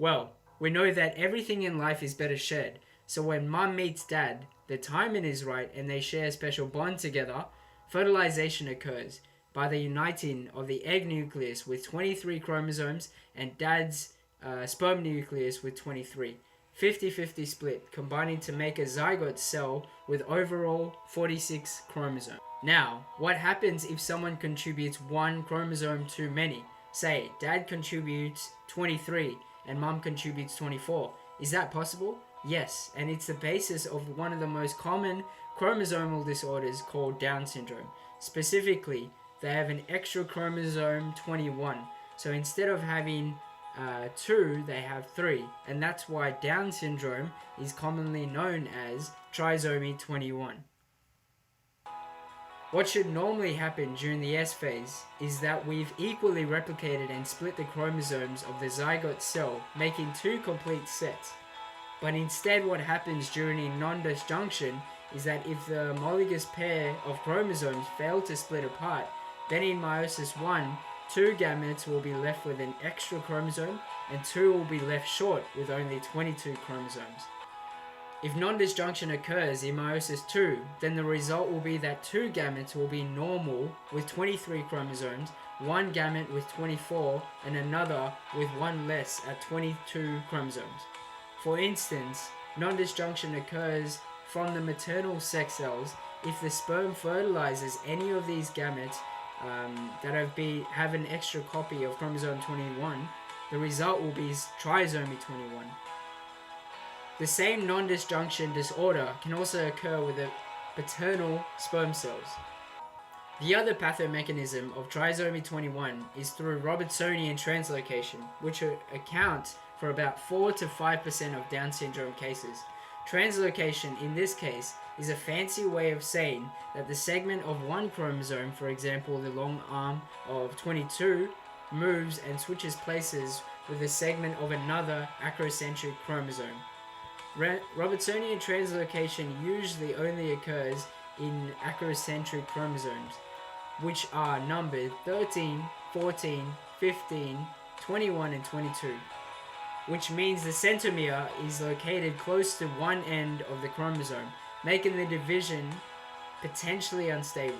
Well, we know that everything in life is better shared. So when mum meets dad, the timing is right and they share a special bond together, fertilization occurs by the uniting of the egg nucleus with 23 chromosomes and dad's sperm nucleus with 23. 50-50 split, combining to make a zygote cell with overall 46 chromosomes. Now, what happens if someone contributes one chromosome too many? Say, dad contributes 23 and mum contributes 24. Is that possible? Yes, and it's the basis of one of the most common chromosomal disorders called Down syndrome. Specifically, they have an extra chromosome 21. So instead of having 2, they have 3, and that's why Down syndrome is commonly known as trisomy 21. What should normally happen during the S phase is that we've equally replicated and split the chromosomes of the zygote cell, making 2 complete sets. But instead what happens during a non-disjunction is that if the homologous pair of chromosomes fail to split apart, then in meiosis 1, 2 gametes will be left with an extra chromosome and 2 will be left short with only 22 chromosomes. If non-disjunction occurs in meiosis 2, then the result will be that 2 gametes will be normal with 23 chromosomes, 1 gamete with 24, and another with 1 less at 22 chromosomes. For instance, non-disjunction occurs from the maternal sex cells if the sperm fertilizes any of these gametes that have an extra copy of chromosome 21, the result will be trisomy 21. The same non-disjunction disorder can also occur with the paternal sperm cells. The other pathomechanism of trisomy 21 is through Robertsonian translocation, which accounts for about 4 to 5% of Down syndrome cases. Translocation, in this case, is a fancy way of saying that the segment of one chromosome, for example the long arm of 22, moves and switches places with the segment of another acrocentric chromosome. Robertsonian translocation usually only occurs in acrocentric chromosomes, which are numbered 13, 14, 15, 21, and 22, which means the centromere is located close to one end of the chromosome, making the division potentially unstable.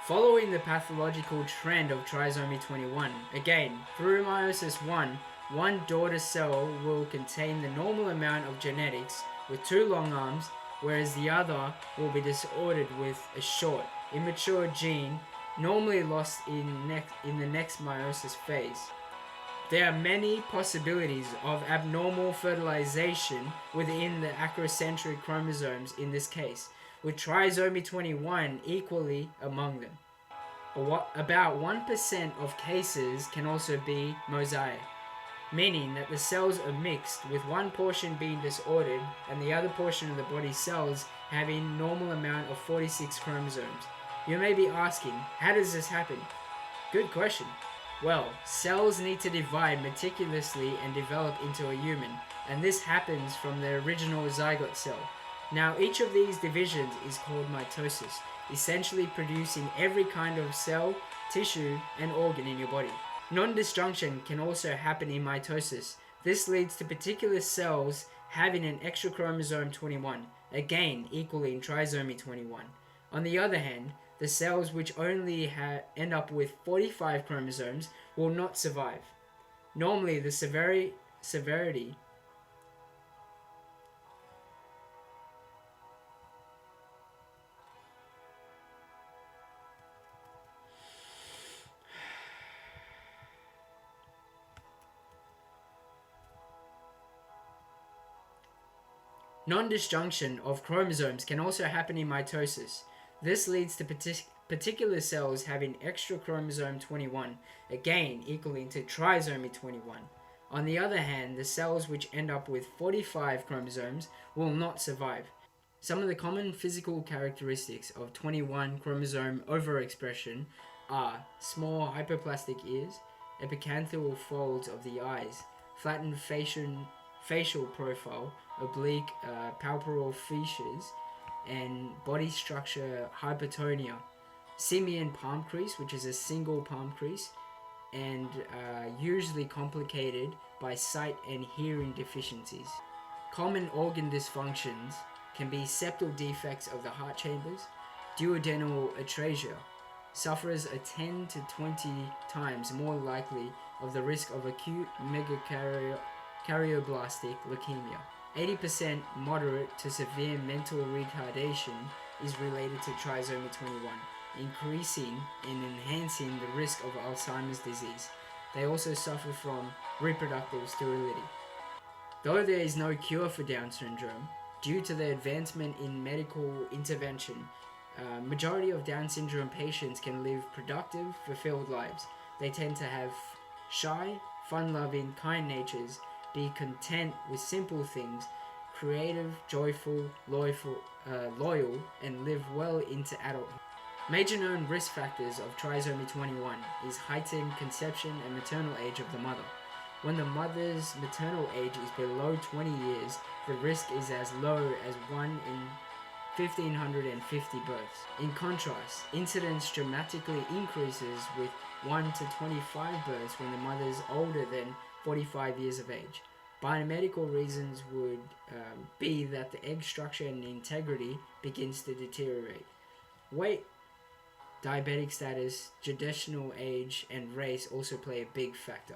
Following the pathological trend of trisomy 21, again, through meiosis 1, one daughter cell will contain the normal amount of genetics with 2 long arms, whereas the other will be disordered with a short, immature gene normally lost in the next meiosis phase. There are many possibilities of abnormal fertilization within the acrocentric chromosomes in this case, with trisomy 21 equally among them. About 1% of cases can also be mosaic, meaning that the cells are mixed with one portion being disordered and the other portion of the body cells having normal amount of 46 chromosomes. You may be asking, how does this happen? Good question. Well, cells need to divide meticulously and develop into a human, and this happens from the original zygote cell. Now, each of these divisions is called mitosis, essentially producing every kind of cell, tissue, and organ in your body. Non-disjunction can also happen in mitosis. This leads to particular cells having an extra chromosome 21, again equally in trisomy 21. On the other hand, the cells which only end up with 45 chromosomes will not survive. Normally, the severity Non-disjunction of chromosomes can also happen in mitosis. This leads to particular cells having extra chromosome 21, again equaling to trisomy 21. On the other hand, the cells which end up with 45 chromosomes will not survive. Some of the common physical characteristics of 21 chromosome overexpression are small hypoplastic ears, epicanthal folds of the eyes, flattened facial profile, oblique palpebral features, and body structure hypertonia, simian palm crease, which is a single palm crease, and usually complicated by sight and hearing deficiencies. Common organ dysfunctions can be septal defects of the heart chambers, duodenal atresia. Sufferers are 10 to 20 times more likely of the risk of acute megakaryoblast leukemia. 80% moderate to severe mental retardation is related to trisomy 21, increasing and enhancing the risk of Alzheimer's disease. They also suffer from reproductive sterility. Though there is no cure for Down syndrome, due to the advancement in medical intervention, majority of Down syndrome patients can live productive, fulfilled lives. They tend to have shy, fun-loving, kind natures, be content with simple things, creative, joyful, loyal, and live well into adulthood. Major known risk factors of trisomy 21 is heightened conception and maternal age of the mother. When the mother's maternal age is below 20 years, the risk is as low as 1 in 1,550 births. In contrast, incidence dramatically increases with 1 to 25 births when the mother is older than 45 years of age. Biomedical reasons would be that the egg structure and integrity begins to deteriorate. Weight, diabetic status, gestational age, and race also play a big factor.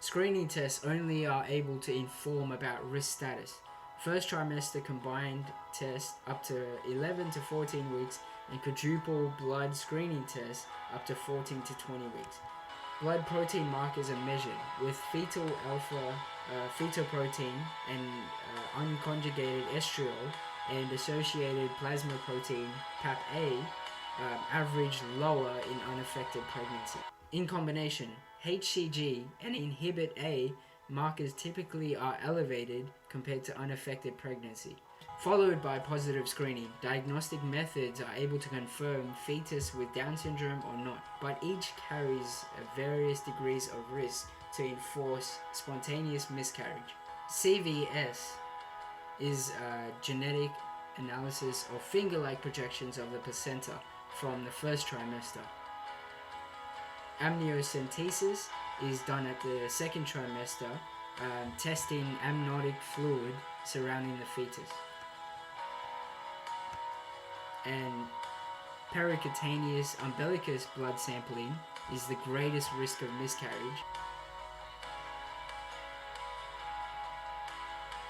Screening tests only are able to inform about risk status. First trimester combined test up to 11 to 14 weeks, and quadruple blood screening tests up to 14 to 20 weeks. Blood protein markers are measured with fetal alpha fetoprotein and unconjugated estriol and associated plasma protein PAP-A average lower in unaffected pregnancy. In combination, HCG and inhibit A markers typically are elevated compared to unaffected pregnancy. Followed by positive screening, diagnostic methods are able to confirm fetus with Down syndrome or not, but each carries various degrees of risk to enforce spontaneous miscarriage. CVS is a genetic analysis of finger-like projections of the placenta from the first trimester. Amniocentesis is done at the second trimester, testing amniotic fluid surrounding the fetus. And pericutaneous umbilicus blood sampling is the greatest risk of miscarriage.